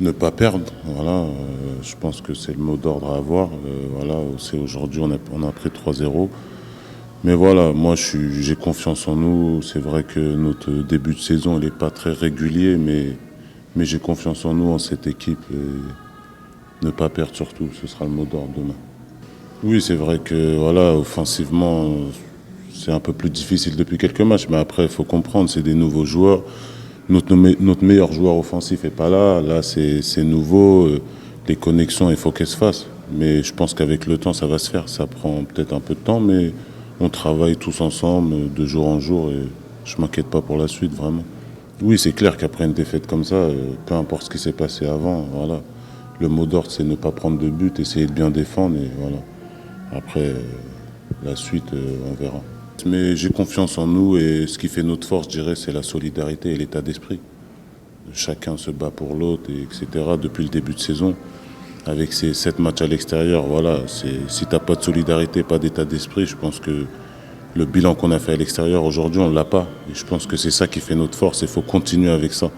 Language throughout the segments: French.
Ne pas perdre, voilà, je pense que c'est le mot d'ordre à avoir. Voilà, c'est aujourd'hui, on a pris 3-0. Mais voilà, moi j'ai confiance en nous. C'est vrai que notre début de saison n'est pas très régulier, mais j'ai confiance en nous, en cette équipe. Et ne pas perdre surtout, ce sera le mot d'ordre demain. Oui, c'est vrai que voilà, offensivement, c'est un peu plus difficile depuis quelques matchs. Mais après, il faut comprendre, c'est des nouveaux joueurs. Notre meilleur joueur offensif n'est pas là. Là, c'est nouveau. Les connexions, il faut qu'elles se fassent. Mais je pense qu'avec le temps, ça va se faire. Ça prend peut-être un peu de temps, mais on travaille tous ensemble, de jour en jour. Et je ne m'inquiète pas pour la suite, vraiment. Oui, c'est clair qu'après une défaite comme ça, peu importe ce qui s'est passé avant, voilà. Le mot d'ordre, c'est ne pas prendre de but, essayer de bien défendre. Et voilà. Après, la suite, on verra. Mais j'ai confiance en nous et ce qui fait notre force, je dirais, c'est la solidarité et l'état d'esprit. Chacun se bat pour l'autre, etc. Depuis le début de saison. Avec ces 7 matchs à l'extérieur, voilà, si tu n'as pas de solidarité, pas d'état d'esprit, je pense que le bilan qu'on a fait à l'extérieur aujourd'hui, on ne l'a pas. Et je pense que c'est ça qui fait notre force et il faut continuer avec ça.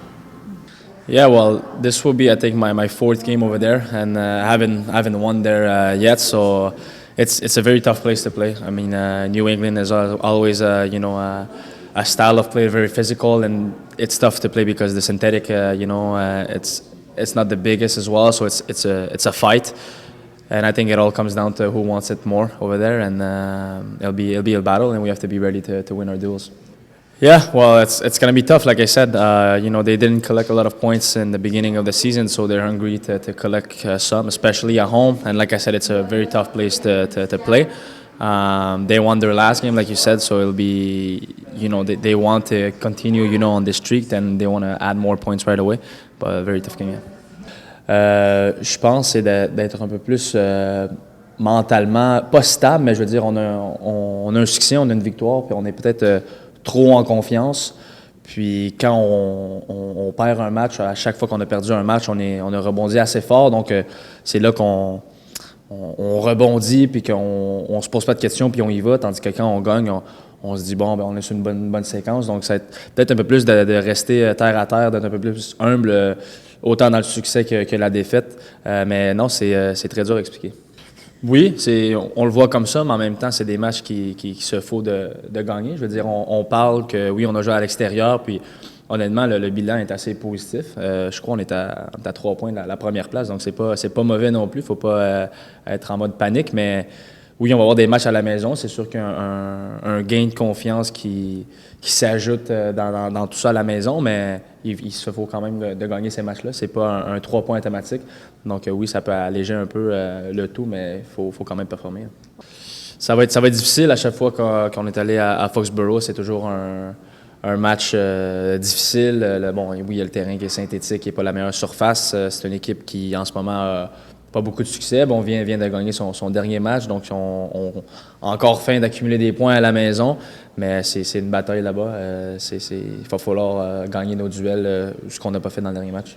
Yeah, well, this will be, I think, my fourth game over there, and I haven't won there yet. So it's a very tough place to play. I mean, New England is always a style of play, very physical, and it's tough to play because the synthetic, it's not the biggest as well. So it's a fight, and I think it all comes down to who wants it more over there, and it'll be a battle, and we have to be ready to win our duels. Yeah, well, it's going to be tough. Like I said, they didn't collect a lot of points in the beginning of the season, so they're hungry to collect some, especially at home. And like I said, it's a very tough place to play. They won their last game, like you said, so it'll be, they want to continue, on this streak, and they want to add more points right away. But a very tough game, yeah. Je pense c'est d'être un peu plus mentalement, pas stable, mais je veux dire, on a un succès, on a une victoire, puis on est peut-être trop en confiance. Puis quand on perd un match, à chaque fois qu'on a perdu un match, on a rebondi assez fort. Donc c'est là qu'on rebondit, puis qu'on se pose pas de questions, puis on y va. Tandis que quand on gagne, on se dit, bon, ben, on est sur une bonne séquence. Donc ça va être peut-être un peu plus de rester terre à terre, d'être un peu plus humble, autant dans le succès que la défaite. Mais non, c'est très dur à expliquer. Oui, on le voit comme ça, mais en même temps, c'est des matchs qu'il se faut de gagner. Je veux dire, on parle que oui, on a joué à l'extérieur, puis honnêtement, le bilan est assez positif. Je crois qu'on est à 3 points de la première place, donc c'est pas mauvais non plus. Il ne faut pas être en mode panique, mais oui, on va avoir des matchs à la maison. C'est sûr qu'il y a un gain de confiance qui s'ajoute dans tout ça à la maison, mais il se faut quand même de gagner ces matchs-là. C'est pas un 3 points automatique. Donc oui, ça peut alléger un peu le tout, mais il faut quand même performer. Ça va être difficile à chaque fois qu'on est allé à Foxborough. C'est toujours un match difficile. Oui, il y a le terrain qui est synthétique, qui n'est pas la meilleure surface. C'est une équipe qui, en ce moment, pas beaucoup de succès. On vient de gagner son dernier match, donc on a encore faim d'accumuler des points à la maison, mais c'est une bataille là-bas. Il va falloir gagner nos duels, ce qu'on n'a pas fait dans le dernier match.